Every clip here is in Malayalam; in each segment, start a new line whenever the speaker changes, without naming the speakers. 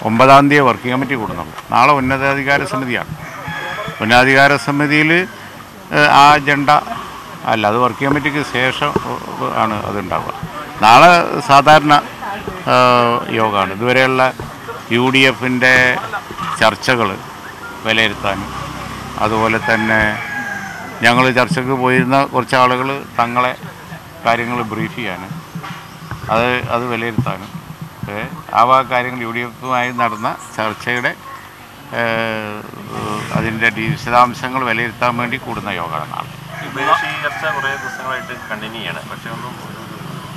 9-ാം തീയതി വർക്കിംഗ് കമ്മിറ്റി കൂടുന്നുള്ളൂ. നാളെ ഉന്നതാധികാര സമിതിയാണ്. ഉന്നതാധികാര സമിതിയിൽ ആ അജണ്ട അല്ല, അത് വർക്കിംഗ് കമ്മിറ്റിക്ക് ശേഷം ആണ് അതുണ്ടാവുക. നാളെ സാധാരണ യോഗമാണ്. ഇതുവരെയുള്ള UDFൻ്റെ ചർച്ചകൾ വിലയിരുത്താനും അതുപോലെ തന്നെ ഞങ്ങൾ ചർച്ചയ്ക്ക് പോയിരുന്ന കുറച്ച് ആളുകൾ തങ്ങളെ കാര്യങ്ങൾ ബ്രീഫ് ചെയ്യാനും അത് വിലയിരുത്താനും ആ കാര്യങ്ങൾ UDFുമായി നടന്ന ചർച്ചയുടെ അതിൻ്റെ വിശദാംശങ്ങൾ വിലയിരുത്താൻ വേണ്ടി കൂടുന്ന യോഗമാണ് നാളെ.
ചർച്ച കുറേ ദിവസങ്ങളായിട്ട് കണ്ടിന്യൂ ചെയ്യണം, പക്ഷേ ഒന്നും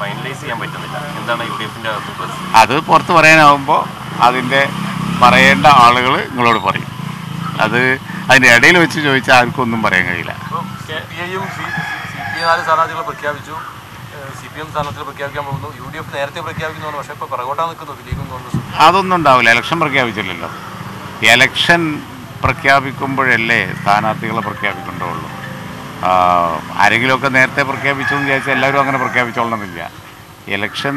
ഫൈനലൈസ് ചെയ്യാൻ പറ്റുന്നില്ല. എന്താണ് UDFിൻ്റെ
അത് പുറത്ത് പറയാനാവുമ്പോൾ അതിൻ്റെ പറയേണ്ട ആളുകൾ നിങ്ങളോട് പറയും. അതിൻ്റെ ഇടയിൽ വെച്ച് ചോദിച്ചാൽ ആർക്കും ഒന്നും പറയാൻ കഴിയില്ല.
CPIയും CPI 4 സ്ഥാനാർത്ഥികളെ പ്രഖ്യാപിച്ചു, CPM സ്ഥാനാർത്ഥികൾ പ്രഖ്യാപിക്കാൻ പോകുന്നു. UDF നേരത്തെ പ്രഖ്യാപിക്കുന്നു, പക്ഷേ ഇപ്പോൾ പുറകോട്ടാ നിൽക്കുന്നു ലീഗും കോൺഗ്രസും.
അതൊന്നും ഉണ്ടാവില്ല. ഇലക്ഷൻ പ്രഖ്യാപിച്ചില്ലല്ലോ. ഇലക്ഷൻ പ്രഖ്യാപിക്കുമ്പോഴല്ലേ സ്ഥാനാർത്ഥികളെ പ്രഖ്യാപിക്കേണ്ടതുള്ളൂ. ആരെങ്കിലുമൊക്കെ നേരത്തെ പ്രഖ്യാപിച്ചു എന്ന് വിചാരിച്ചാൽ എല്ലാവരും അങ്ങനെ പ്രഖ്യാപിച്ചോളണമെന്നില്ല. ഇലക്ഷൻ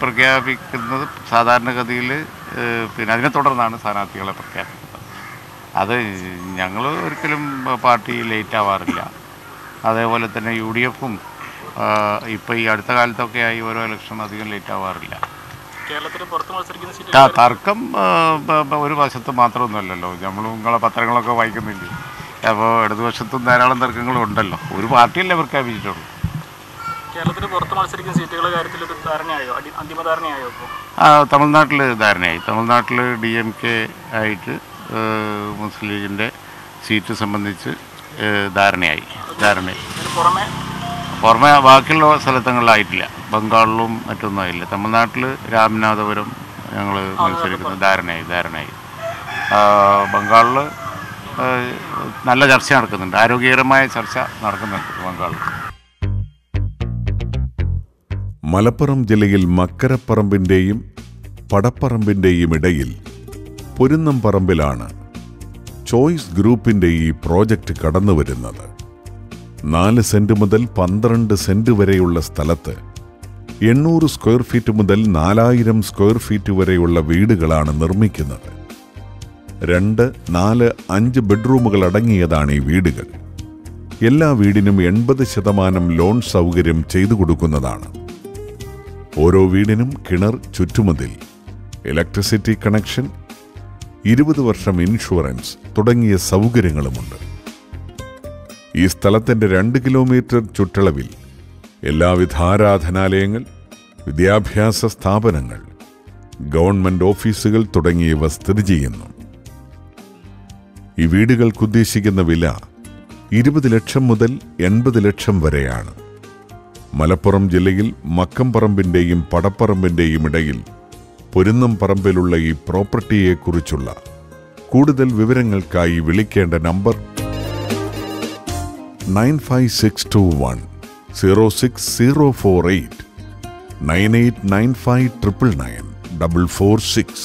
പ്രഖ്യാപിക്കുന്നത് സാധാരണഗതിയിൽ പിന്നെ അതിനെ തുടർന്നാണ് സ്ഥാനാർത്ഥികളെ പ്രഖ്യാപിക്കുന്നത്. അത് ഞങ്ങൾ ഒരിക്കലും പാർട്ടി ലേറ്റ് ആവാറില്ല. അതേപോലെ തന്നെ UDFും ഇപ്പോൾ ഈ അടുത്ത കാലത്തൊക്കെ ആയി ഓരോ ഇലക്ഷൻ അധികം ലേറ്റ് ആവാറില്ല. തർക്കം ഒരു വശത്ത് മാത്രമൊന്നുമല്ലല്ലോ. നിങ്ങളെ പത്രങ്ങളൊക്കെ വായിക്കുന്നില്ലേ? അപ്പോൾ ഇടതുവശത്തും ധാരാളം തർക്കങ്ങളും ഉണ്ടല്ലോ. ഒരു പാർട്ടിയല്ലേ പ്രഖ്യാപിച്ചിട്ടുള്ളൂ.
കേരളത്തിന് പുറത്ത് മത്സരിക്കുന്ന സീറ്റുകളുടെ കാര്യത്തിൽ ഒരു ധാരണയായോ? അന്തിമ ധാരണയായോ?
തമിഴ്നാട്ടിൽ ധാരണയായി. തമിഴ്നാട്ടിൽ DMK ആയിട്ട് മുസ്ലിം ലീഗിൻ്റെ സീറ്റ് സംബന്ധിച്ച് ധാരണയായി. പുറമെ ബാക്കിയുള്ള സ്ഥലങ്ങളിലായിട്ടില്ല. ബംഗാളിലും മറ്റൊന്നും ആയില്ല. തമിഴ്നാട്ടിൽ രാമനാഥപുരം ഞങ്ങൾ മത്സരിക്കുന്നത് ധാരണയായി. ബംഗാളിൽ നല്ല ചർച്ച നടക്കുന്നുണ്ട്, ആരോഗ്യകരമായ ചർച്ച നടക്കുന്നുണ്ട് ബംഗാളിൽ.
മലപ്പുറം ജില്ലയിൽ മക്കരപ്പറമ്പിൻ്റെയും പടപ്പറമ്പിൻ്റെയും ഇടയിൽ പൊരുന്നംപറമ്പിലാണ് ചോയ്സ് ഗ്രൂപ്പിൻ്റെ ഈ പ്രോജക്റ്റ് കടന്നുവരുന്നത്. 4 സെന്റ് മുതൽ 12 സെന്റ് വരെയുള്ള സ്ഥലത്ത് 800 സ്ക്വയർ ഫീറ്റ് മുതൽ 4000 സ്ക്വയർ ഫീറ്റ് വരെയുള്ള വീടുകളാണ് നിർമ്മിക്കുന്നത്. 2, 4, 5 ബെഡ്റൂമുകൾ അടങ്ങിയതാണ് ഈ വീടുകൾ. എല്ലാ വീടിനും 80% ലോൺ സൗകര്യം ചെയ്തു കൊടുക്കുന്നതാണ്. ഓരോ വീടിനും കിണർ, ചുറ്റുമതിൽ, ഇലക്ട്രിസിറ്റി കണക്ഷൻ, 20 വർഷം ഇൻഷുറൻസ് തുടങ്ങിയ സൗകര്യങ്ങളുമുണ്ട്. ഈ സ്ഥലത്തിൻ്റെ 2 കിലോമീറ്റർ ചുറ്റളവിൽ എല്ലാവിധ ആരാധനാലയങ്ങൾ, വിദ്യാഭ്യാസ സ്ഥാപനങ്ങൾ, ഗവൺമെൻറ് ഓഫീസുകൾ തുടങ്ങിയവ സ്ഥിതി ചെയ്യുന്നു. ഈ വീടുകൾക്ക് ഉദ്ദേശിക്കുന്ന വില 20 ലക്ഷം മുതൽ 80 ലക്ഷം വരെയാണ്. മലപ്പുറം ജില്ലയിൽ മക്കംപറമ്പിൻ്റെയും പടപ്പറമ്പിൻ്റെയും ഇടയിൽ പൊരുന്നംപറമ്പിലുള്ള ഈ പ്രോപ്പർട്ടിയെക്കുറിച്ചുള്ള കൂടുതൽ വിവരങ്ങൾക്കായി വിളിക്കേണ്ട നമ്പർ 95621 06048 989599 446.